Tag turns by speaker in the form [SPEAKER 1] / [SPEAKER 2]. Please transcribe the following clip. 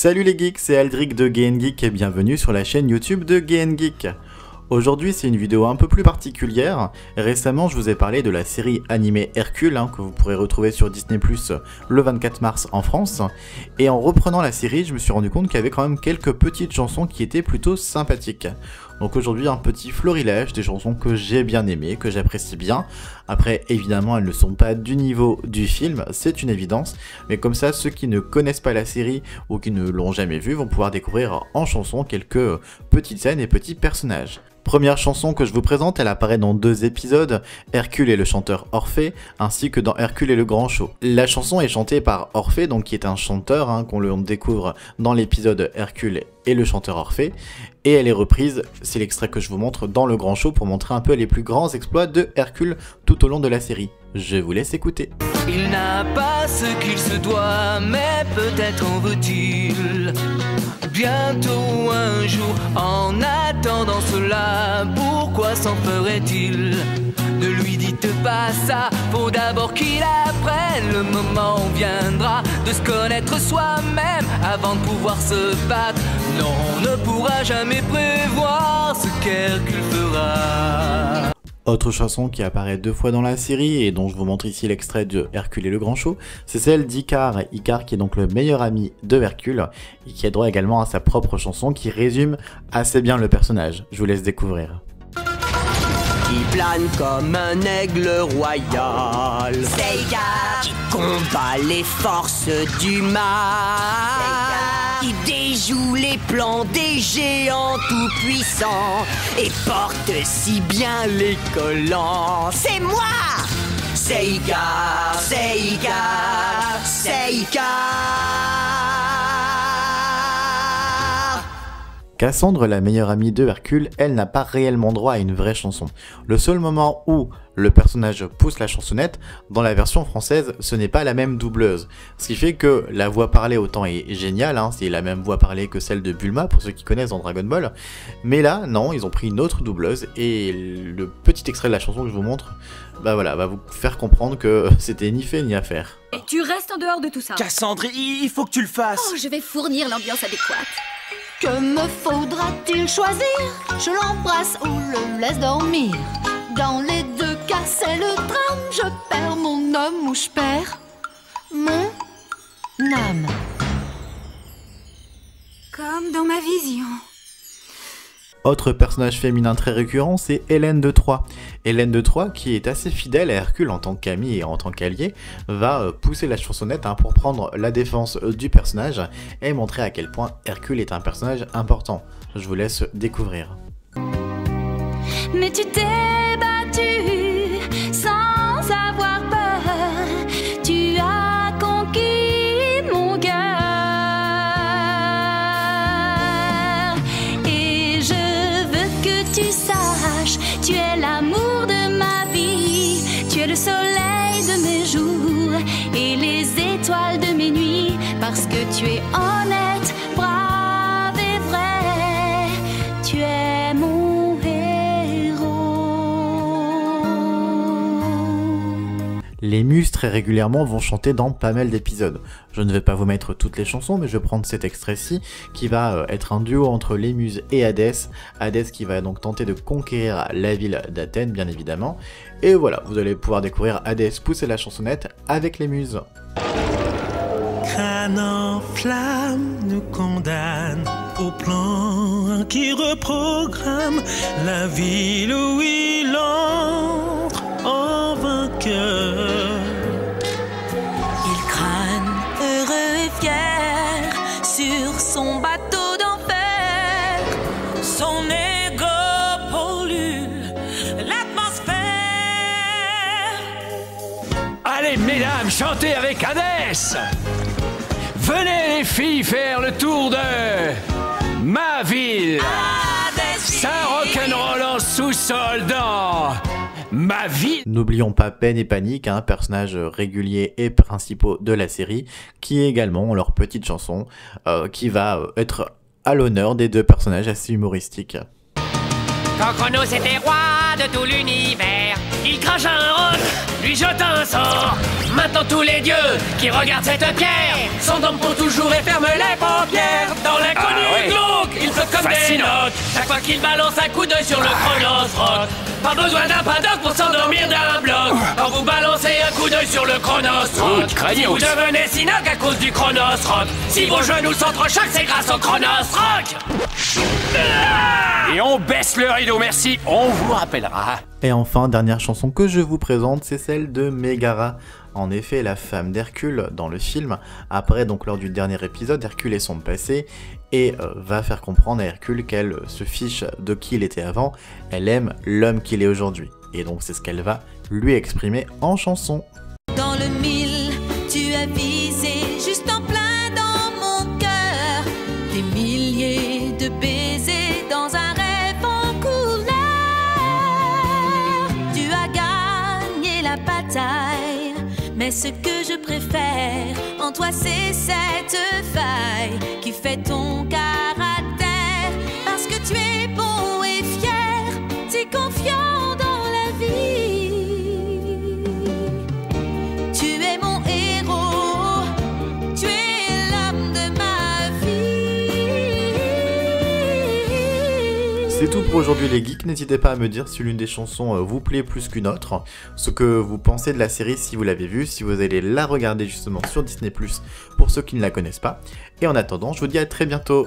[SPEAKER 1] Salut les geeks, c'est Aldric de GainGeek et bienvenue sur la chaîne YouTube de GainGeek. Aujourd'hui c'est une vidéo un peu plus particulière. Récemment je vous ai parlé de la série animée Hercule que vous pourrez retrouver sur Disney+ le 24 mars en France. Et en reprenant la série je me suis rendu compte qu'il y avait quand même quelques petites chansons qui étaient plutôt sympathiques. Donc aujourd'hui un petit florilège des chansons que j'ai bien aimées, que j'apprécie bien. Après évidemment elles ne sont pas du niveau du film, c'est une évidence. Mais comme ça ceux qui ne connaissent pas la série ou qui ne l'ont jamais vue vont pouvoir découvrir en chanson quelques petites scènes et petits personnages. Première chanson que je vous présente, elle apparaît dans 2 épisodes, Hercule et le chanteur Orphée, ainsi que dans Hercule et le grand show. La chanson est chantée par Orphée, donc qui est un chanteur qu'on le découvre dans l'épisode Hercule et le chanteur Orphée, et elle est reprise, c'est l'extrait que je vous montre dans le grand show pour montrer un peu les plus grands exploits de Hercule tout au long de la série. Je vous laisse écouter.
[SPEAKER 2] Il n'a pas ce qu'il se doit, mais peut-être en veut-il bientôt un jour. En attendant cela, pourquoi s'en ferait-il? Ne lui dites pas ça, faut d'abord qu'il apprenne. Le moment viendra de se connaître soi-même avant de pouvoir se battre. Non, on ne pourra jamais prévoir ce qu'Hercule fera.
[SPEAKER 1] Autre chanson qui apparaît 2 fois dans la série et dont je vous montre ici l'extrait de Hercule et le grand show, c'est celle d'Icare. Icare qui est donc le meilleur ami de Hercule et qui a droit également à sa propre chanson qui résume assez bien le personnage. Je vous laisse découvrir.
[SPEAKER 2] Il plane comme un aigle royal,
[SPEAKER 3] C'est Icare
[SPEAKER 2] qui combat les forces du mal, qui déjoue les plans des géants tout-puissants et porte si bien les collants. C'est moi! C'est Icare, c'est Icare, c'est Icare.
[SPEAKER 1] Cassandre, la meilleure amie de Hercule, elle n'a pas réellement droit à une vraie chanson. Le seul moment où le personnage pousse la chansonnette, dans la version française, ce n'est pas la même doubleuse. Ce qui fait que la voix parlée autant est géniale, c'est la même voix parlée que celle de Bulma, pour ceux qui connaissent dans Dragon Ball. Mais là, non, ils ont pris une autre doubleuse, et le petit extrait de la chanson que je vous montre, va vous faire comprendre que c'était ni fait ni à faire.
[SPEAKER 3] Et tu restes en dehors de tout ça.
[SPEAKER 4] Cassandre, il faut que tu le fasses.
[SPEAKER 3] Oh, je vais fournir l'ambiance adéquate.
[SPEAKER 5] Que me faudra-t-il choisir? Je l'embrasse ou le laisse dormir. Dans les 2 cas, c'est le drame. Je perds mon homme ou je perds mon âme.
[SPEAKER 3] Comme dans ma vision.
[SPEAKER 1] Autre personnage féminin très récurrent, c'est Hélène de Troie. Hélène de Troie, qui est assez fidèle à Hercule en tant qu'amie et en tant qu'allié, va pousser la chansonnette pour prendre la défense du personnage et montrer à quel point Hercule est un personnage important. Je vous laisse découvrir.
[SPEAKER 5] Mais tu t'es battu sans avoir peur. Tu as conquis mon cœur. Et je veux que tu saches, tu es l'amour de ma vie. Tu es le soleil de mes jours et les étoiles de mes nuits. Parce que tu es honnête, brave et vrai. Tu es mon héros.
[SPEAKER 1] Les muses très régulièrement vont chanter dans pas mal d'épisodes. Je ne vais pas vous mettre toutes les chansons, mais je vais prendre cet extrait-ci qui va être un duo entre les muses et Hadès. Hadès qui va donc tenter de conquérir la ville d'Athènes, bien évidemment. Et voilà, vous allez pouvoir découvrir Hadès pousser la chansonnette avec les muses.
[SPEAKER 6] Crâne en flamme nous condamne au plan qui reprogramme la ville où il entre en vainqueur.
[SPEAKER 5] Il crâne heureux et fier sur son bateau d'enfer.
[SPEAKER 6] Son ego pollue l'atmosphère.
[SPEAKER 7] Allez mesdames, chantez avec Hadès. Venez les filles faire le tour de ma ville. Ça rock'n'roll en sous-sol dans ma ville.
[SPEAKER 1] N'oublions pas Pen et Panique, personnages réguliers et principaux de la série, qui également ont leur petite chanson qui va être à l'honneur des 2 personnages assez humoristiques.
[SPEAKER 8] Quand Chronos était roi de tout l'univers, il crache un roc, lui jette un sort. Maintenant tous les dieux qui regardent cette pierre sont d'hommes pour toujours et ferment les paupières. comme des notes. Chaque fois qu'il balance un coup d'œil sur le chronos rock. Pas besoin d'un paddock pour s'endormir d'un bloc. Quand vous balancez un coup d'œil sur le chronos rock, si vous devenez Sinoc à cause du chronos rock. Si vos genoux s'entrechoquent, c'est grâce au chronos rock.
[SPEAKER 7] Et on baisse le rideau, merci, on vous rappellera.
[SPEAKER 1] Et enfin, dernière chanson que je vous présente, c'est celle de Mégara. En effet, la femme d'Hercule dans le film, après donc lors du dernier épisode, Hercule est son passé et va faire comprendre à Hercule qu'elle se fiche de qui il était avant, elle aime l'homme qu'il est aujourd'hui. Et donc c'est ce qu'elle va lui exprimer en chanson.
[SPEAKER 5] Dans le mille, tu as visé juste en plein dans mon cœur. Des milliers de baisers dans un rêve en couleur. Tu as gagné la bataille, mais ce que je préfère en toi, c'est cette faille qui fait ton caractère. Parce que tu es bon et fier, tu es confiant dans la vie. Tu es mon héros, tu es l'homme de ma vie.
[SPEAKER 1] C'est tout pour aujourd'hui les geeks, n'hésitez pas à me dire si l'une des chansons vous plaît plus qu'une autre, ce que vous pensez de la série si vous l'avez vue, si vous allez la regarder justement sur Disney+, pour ceux qui ne la connaissent pas. Et en attendant, je vous dis à très bientôt.